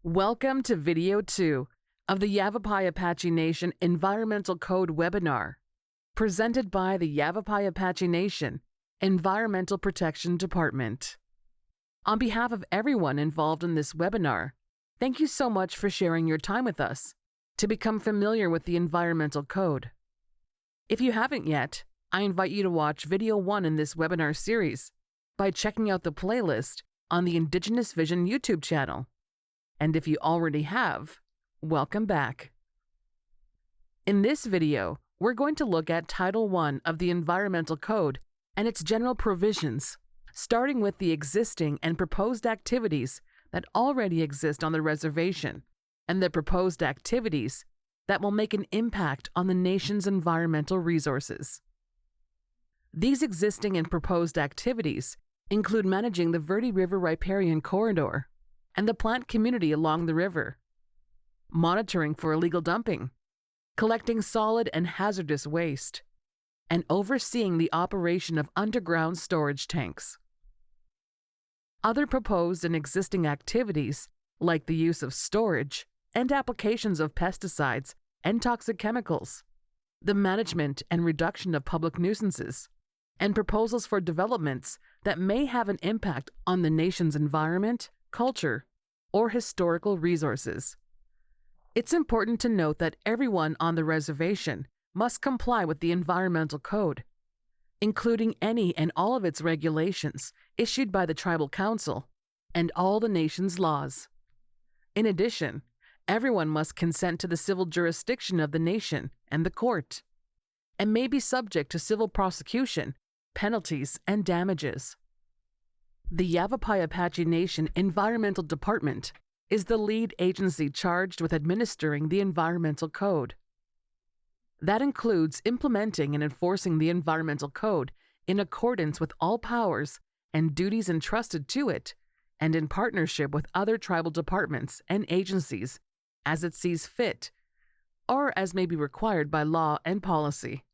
Welcome to Video 2 of the Yavapai-Apache Nation Environmental Code webinar, presented by the Yavapai-Apache Nation Environmental Protection Department. On behalf of everyone involved in this webinar, thank you so much for sharing your time with us to become familiar with the Environmental Code. If you haven't yet, I invite you to watch Video 1 in this webinar series by checking out the playlist on the Indigenous Vision YouTube channel. And if you already have, welcome back. In this video, we're going to look at Title I of the Environmental Code and its general provisions, starting with the existing and proposed activities that already exist on the reservation and the proposed activities that will make an impact on the nation's environmental resources. These existing and proposed activities include managing the Verde River riparian corridor and the plant community along the river, monitoring for illegal dumping, collecting solid and hazardous waste, and overseeing the operation of underground storage tanks. Other proposed and existing activities, like the use of storage and applications of pesticides and toxic chemicals, the management and reduction of public nuisances, and proposals for developments that may have an impact on the nation's environment, culture, or historical resources. It's important to note that everyone on the reservation must comply with the Environmental Code, including any and all of its regulations issued by the Tribal Council and all the nation's laws. In addition, everyone must consent to the civil jurisdiction of the nation and the court, and may be subject to civil prosecution, penalties, and damages. The Yavapai-Apache Nation Environmental Department is the lead agency charged with administering the Environmental Code. That includes implementing and enforcing the Environmental Code in accordance with all powers and duties entrusted to it, and in partnership with other tribal departments and agencies as it sees fit, or as may be required by law and policy.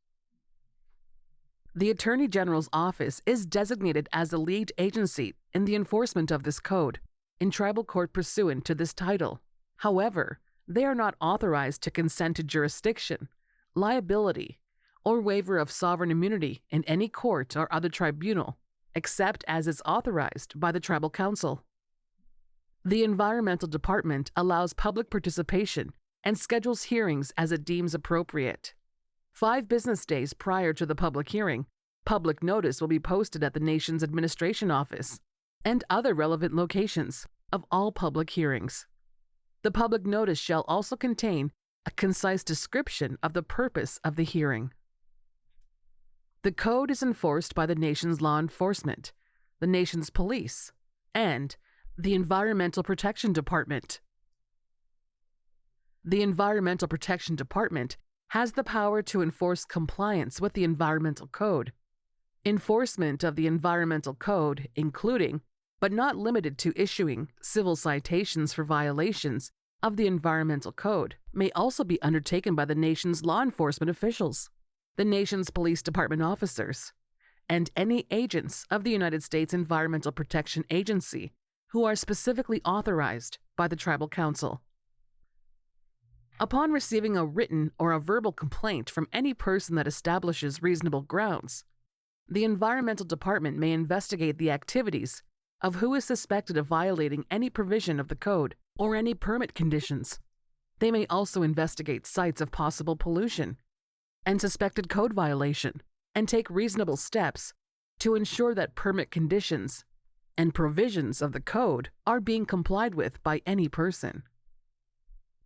The Attorney General's Office is designated as the lead agency in the enforcement of this code in tribal court pursuant to this title. However, they are not authorized to consent to jurisdiction, liability, or waiver of sovereign immunity in any court or other tribunal, except as is authorized by the Tribal Council. The Environmental Department allows public participation and schedules hearings as it deems appropriate. 5 business days prior to the public hearing, public notice will be posted at the nation's administration office and other relevant locations of all public hearings. The public notice shall also contain a concise description of the purpose of the hearing. The code is enforced by the nation's law enforcement, the nation's police, and the Environmental Protection Department. The Environmental Protection Department has the power to enforce compliance with the Environmental Code. Enforcement of the Environmental Code, including, but not limited to issuing civil citations for violations of the Environmental Code, may also be undertaken by the nation's law enforcement officials, the nation's police department officers, and any agents of the United States Environmental Protection Agency who are specifically authorized by the Tribal Council. Upon receiving a written or a verbal complaint from any person that establishes reasonable grounds, the Environmental Department may investigate the activities of who is suspected of violating any provision of the code or any permit conditions. They may also investigate sites of possible pollution and suspected code violation and take reasonable steps to ensure that permit conditions and provisions of the code are being complied with by any person.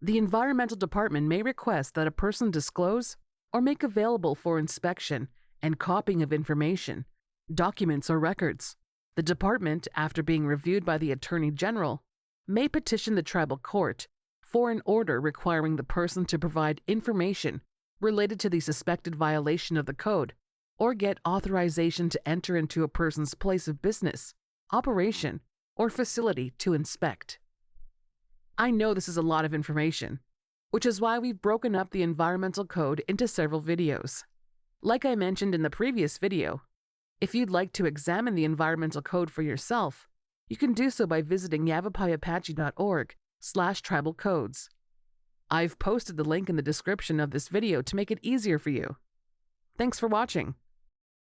The Environmental Department may request that a person disclose or make available for inspection and copying of information, documents, or records. The department, after being reviewed by the Attorney General, may petition the tribal court for an order requiring the person to provide information related to the suspected violation of the code or get authorization to enter into a person's place of business, operation, or facility to inspect. I know this is a lot of information, which is why we've broken up the Environmental Code into several videos. Like I mentioned in the previous video, if you'd like to examine the Environmental Code for yourself, you can do so by visiting yavapai-apache.org tribal codes. I've posted the link in the description of this video to make it easier for you. Thanks for watching.